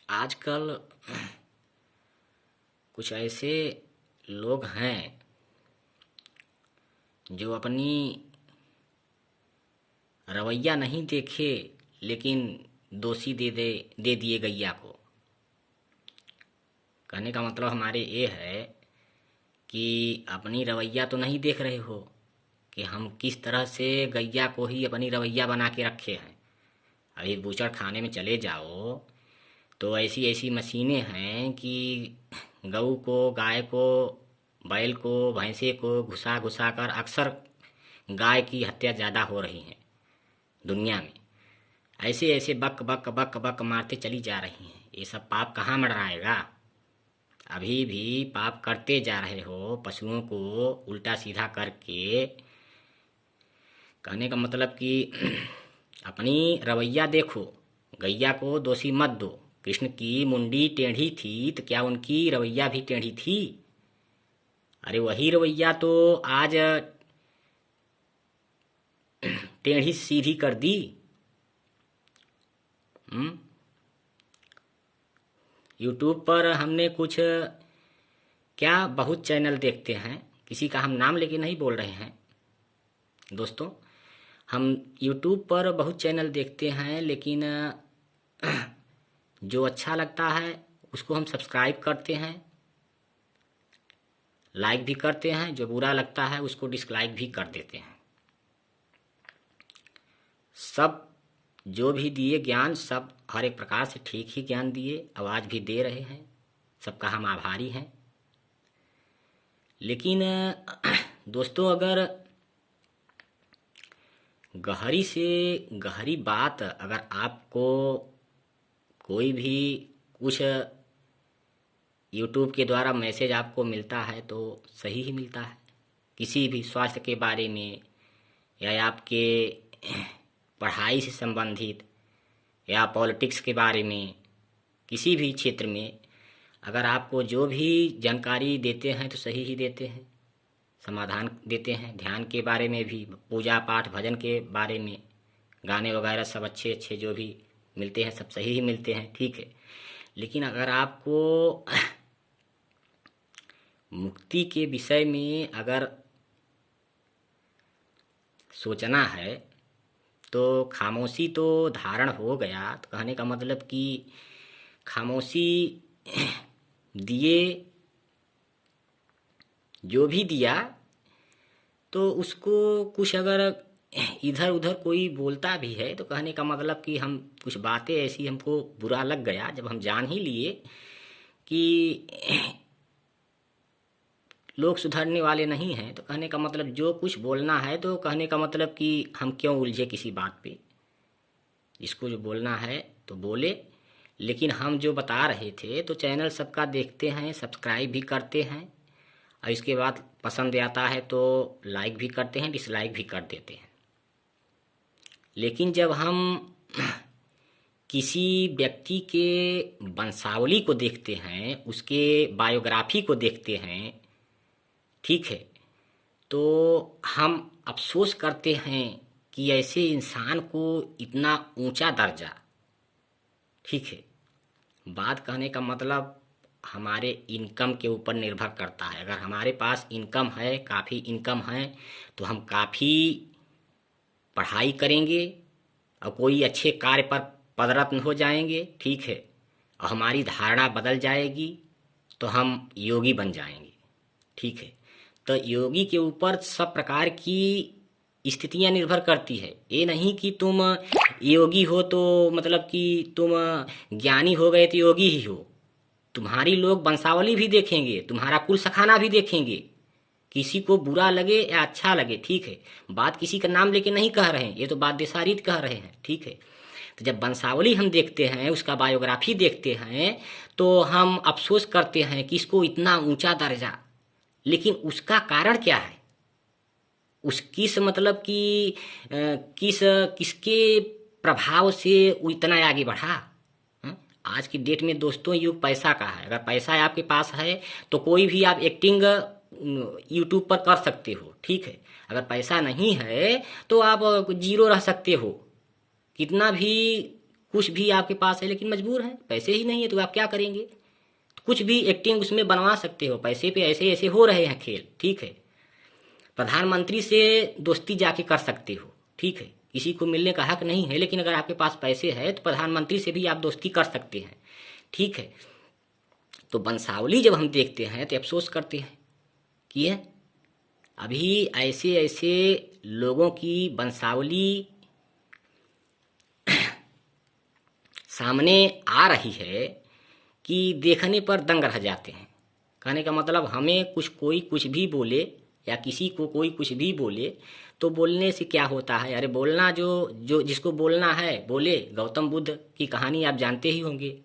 आजकल कुछ ऐसे लोग हैं जो अपनी रवैया नहीं देखे, लेकिन दोषी दे दिए गैया को। कहने का मतलब हमारे ये है कि अपनी रवैया तो नहीं देख रहे हो कि हम किस तरह से गैया को ही अपनी रवैया बना के रखे हैं। अभी बूचड़ खाने में चले जाओ तो ऐसी ऐसी मशीनें हैं कि गऊ को, गाय को, बैल को, भैंसे को घुसा घुसा कर अक्सर गाय की हत्या ज़्यादा हो रही है दुनिया में। ऐसे ऐसे बक बक बक बक मारते चली जा रही हैं। ये सब पाप कहाँ मँडराएगा? अभी भी पाप करते जा रहे हो, पशुओं को उल्टा सीधा करके। कहने का मतलब कि अपनी रवैया देखो, गैया को दोषी मत दो। कृष्ण की मुंडी टेढ़ी थी तो क्या उनकी रवैया भी टेढ़ी थी? अरे वही रवैया तो आज टेढ़ी सीधी कर दी। यूट्यूब पर हमने कुछ क्या बहुत चैनल देखते हैं, किसी का हम नाम लेके नहीं बोल रहे हैं दोस्तों। हम यूट्यूब पर बहुत चैनल देखते हैं, लेकिन जो अच्छा लगता है उसको हम सब्सक्राइब करते हैं, लाइक भी करते हैं। जो बुरा लगता है उसको डिसलाइक भी कर देते हैं। सब जो भी दिए ज्ञान, सब हर एक प्रकार से ठीक ही ज्ञान दिए, आवाज़ भी दे रहे हैं। सबका हम आभारी हैं। लेकिन दोस्तों, अगर गहरी से गहरी बात अगर आपको कोई भी कुछ यूट्यूब के द्वारा मैसेज आपको मिलता है तो सही ही मिलता है। किसी भी स्वास्थ्य के बारे में या आपके पढ़ाई से संबंधित या पॉलिटिक्स के बारे में, किसी भी क्षेत्र में अगर आपको जो भी जानकारी देते हैं तो सही ही देते हैं, समाधान देते हैं। ध्यान के बारे में भी, पूजा पाठ भजन के बारे में, गाने वगैरह सब अच्छे अच्छे जो भी मिलते हैं सब सही ही मिलते हैं, ठीक है। लेकिन अगर आपको मुक्ति के विषय में अगर सोचना है तो खामोशी तो धारण हो गया। तो कहने का मतलब कि खामोशी दिए, जो भी दिया तो उसको कुछ अगर इधर उधर कोई बोलता भी है तो कहने का मतलब कि हम कुछ बातें ऐसी हमको बुरा लग गया, जब हम जान ही लिए कि लोग सुधरने वाले नहीं हैं, तो कहने का मतलब जो कुछ बोलना है तो कहने का मतलब कि हम क्यों उलझे किसी बात पे। जिसको जो बोलना है तो बोले। लेकिन हम जो बता रहे थे तो चैनल सबका देखते हैं, सब्सक्राइब भी करते हैं, और इसके बाद पसंद आता है तो लाइक भी करते हैं, डिसलाइक भी कर देते हैं। लेकिन जब हम किसी व्यक्ति के वंशावली को देखते हैं, उसके बायोग्राफी को देखते हैं, ठीक है, तो हम अफसोस करते हैं कि ऐसे इंसान को इतना ऊंचा दर्जा, ठीक है। बात कहने का मतलब हमारे इनकम के ऊपर निर्भर करता है। अगर हमारे पास इनकम है, काफ़ी इनकम है, तो हम काफ़ी पढ़ाई करेंगे और कोई अच्छे कार्य पर पदरत्न हो जाएंगे, ठीक है, और हमारी धारणा बदल जाएगी तो हम योगी बन जाएंगे, ठीक है। तो योगी के ऊपर सब प्रकार की स्थितियां निर्भर करती है। ये नहीं कि तुम योगी हो तो मतलब कि तुम ज्ञानी हो गए तो योगी ही हो। तुम्हारी लोग वंशावली भी देखेंगे, तुम्हारा कुल सखाना भी देखेंगे, किसी को बुरा लगे या अच्छा लगे, ठीक है। बात किसी का नाम लेके नहीं कह रहे हैं, ये तो बात देसारीत कह रहे हैं, ठीक है। तो जब वंशावली हम देखते हैं, उसका बायोग्राफी देखते हैं, तो हम अफसोस करते हैं कि इसको इतना ऊंचा दर्जा। लेकिन उसका कारण क्या है? उस किस मतलब कि किसके प्रभाव से वो इतना आगे बढ़ा? आज की डेट में दोस्तों युग पैसा का है। अगर पैसा आपके पास है तो कोई भी आप एक्टिंग यूट्यूब पर कर सकते हो, ठीक है। अगर पैसा नहीं है तो आप जीरो रह सकते हो। कितना भी कुछ भी आपके पास है लेकिन मजबूर हैं, पैसे ही नहीं है तो आप क्या करेंगे। तो कुछ भी एक्टिंग उसमें बनवा सकते हो, पैसे पे ऐसे ऐसे हो रहे हैं खेल, ठीक है। प्रधानमंत्री से दोस्ती जाके कर सकते हो, ठीक है, किसी को मिलने का हक नहीं है, लेकिन अगर आपके पास पैसे है तो प्रधानमंत्री से भी आप दोस्ती कर सकते हैं, ठीक है। तो वंशावली जब हम देखते हैं तो अफसोस करते हैं कि अभी ऐसे ऐसे लोगों की वंशावली सामने आ रही है कि देखने पर दंग रह जाते हैं। कहने का मतलब हमें कोई कुछ भी बोले या किसी को कोई कुछ भी बोले तो बोलने से क्या होता है। अरे बोलना जो जो जिसको बोलना है बोले। गौतम बुद्ध की कहानी आप जानते ही होंगे।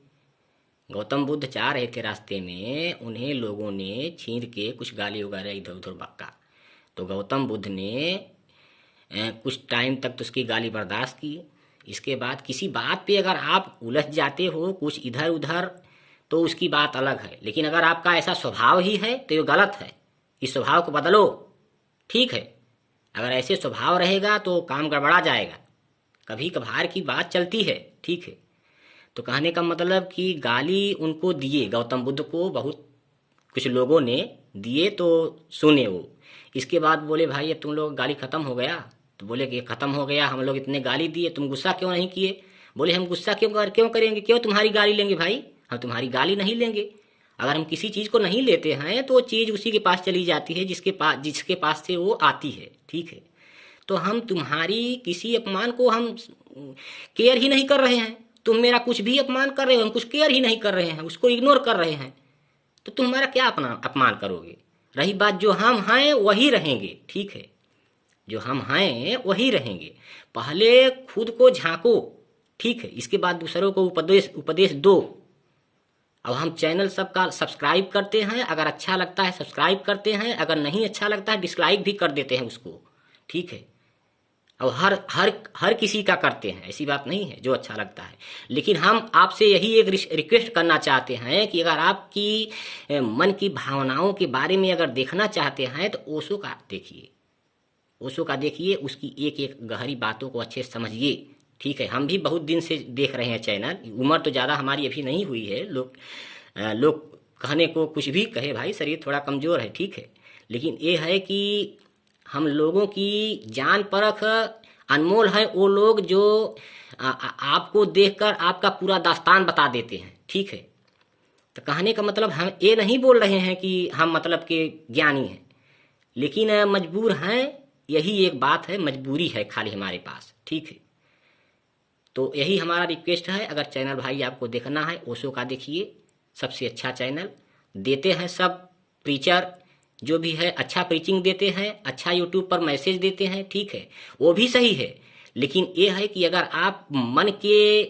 गौतम बुद्ध जा रहे थे रास्ते में, उन्हें लोगों ने छींद के कुछ गाली वगैरह इधर उधर बक्का, तो गौतम बुद्ध ने कुछ टाइम तक तो उसकी गाली बर्दाश्त की। इसके बाद किसी बात पे अगर आप उलझ जाते हो कुछ इधर उधर तो उसकी बात अलग है, लेकिन अगर आपका ऐसा स्वभाव ही है तो ये गलत है। इस स्वभाव को बदलो, ठीक है। अगर ऐसे स्वभाव रहेगा तो काम गड़बड़ा जाएगा। कभी कभार की बात चलती है, ठीक है। तो कहने का मतलब कि गाली उनको दिए, गौतम बुद्ध को बहुत कुछ लोगों ने दिए तो सुने वो। इसके बाद बोले भाई अब तुम लोग गाली खत्म हो गया। तो बोले कि खत्म हो गया, हम लोग इतने गाली दिए, तुम गुस्सा क्यों नहीं किए। बोले हम गुस्सा क्यों करेंगे, क्यों तुम्हारी गाली लेंगे भाई, हम तुम्हारी गाली नहीं लेंगे। अगर हम किसी चीज़ को नहीं लेते हैं तो वो चीज़ उसी के पास चली जाती है जिसके पास से वो आती है, ठीक है। तो हम तुम्हारी किसी अपमान को हम केयर ही नहीं कर रहे हैं। तुम मेरा कुछ भी अपमान कर रहे हो, हम कुछ केयर ही नहीं कर रहे हैं, उसको इग्नोर कर रहे हैं, तो तुम हमारा क्या अपना अपमान करोगे। रही बात जो हम हैं वही रहेंगे, ठीक है, जो हम हैं वही रहेंगे। पहले खुद को झांको, ठीक है, इसके बाद दूसरों को उपदेश दो। अब हम चैनल सबका सब्सक्राइब करते हैं, अगर अच्छा लगता है सब्सक्राइब करते हैं, अगर नहीं अच्छा लगता है डिसलाइक भी कर देते हैं उसको, ठीक है। अब हर किसी का करते हैं, ऐसी बात नहीं है, जो अच्छा लगता है। लेकिन हम आपसे यही एक रिक्वेस्ट करना चाहते हैं कि अगर आपकी मन की भावनाओं के बारे में अगर देखना चाहते हैं तो ओशो का देखिए, ओशो का देखिए, उसकी एक एक गहरी बातों को अच्छे से समझिए, ठीक है। हम भी बहुत दिन से देख रहे हैं चैनल, उम्र तो ज़्यादा हमारी अभी नहीं हुई है। लोग कहने को कुछ भी कहे भाई, शरीर थोड़ा कमज़ोर है, ठीक है, लेकिन ये है कि हम लोगों की जान परख अनमोल है। वो लोग जो आपको देखकर आपका पूरा दास्तान बता देते हैं, ठीक है। तो कहने का मतलब हम ये नहीं बोल रहे हैं कि हम मतलब के ज्ञानी हैं, लेकिन मजबूर हैं, यही एक बात है, मजबूरी है खाली हमारे पास, ठीक है। तो यही हमारा रिक्वेस्ट है। अगर चैनल भाई आपको देखना है ओशो का देखिए, सबसे अच्छा चैनल देते हैं सब प्रीचर जो भी है, अच्छा प्रीचिंग देते हैं, अच्छा यूट्यूब पर मैसेज देते हैं, ठीक है, वो भी सही है। लेकिन ये है कि अगर आप मन के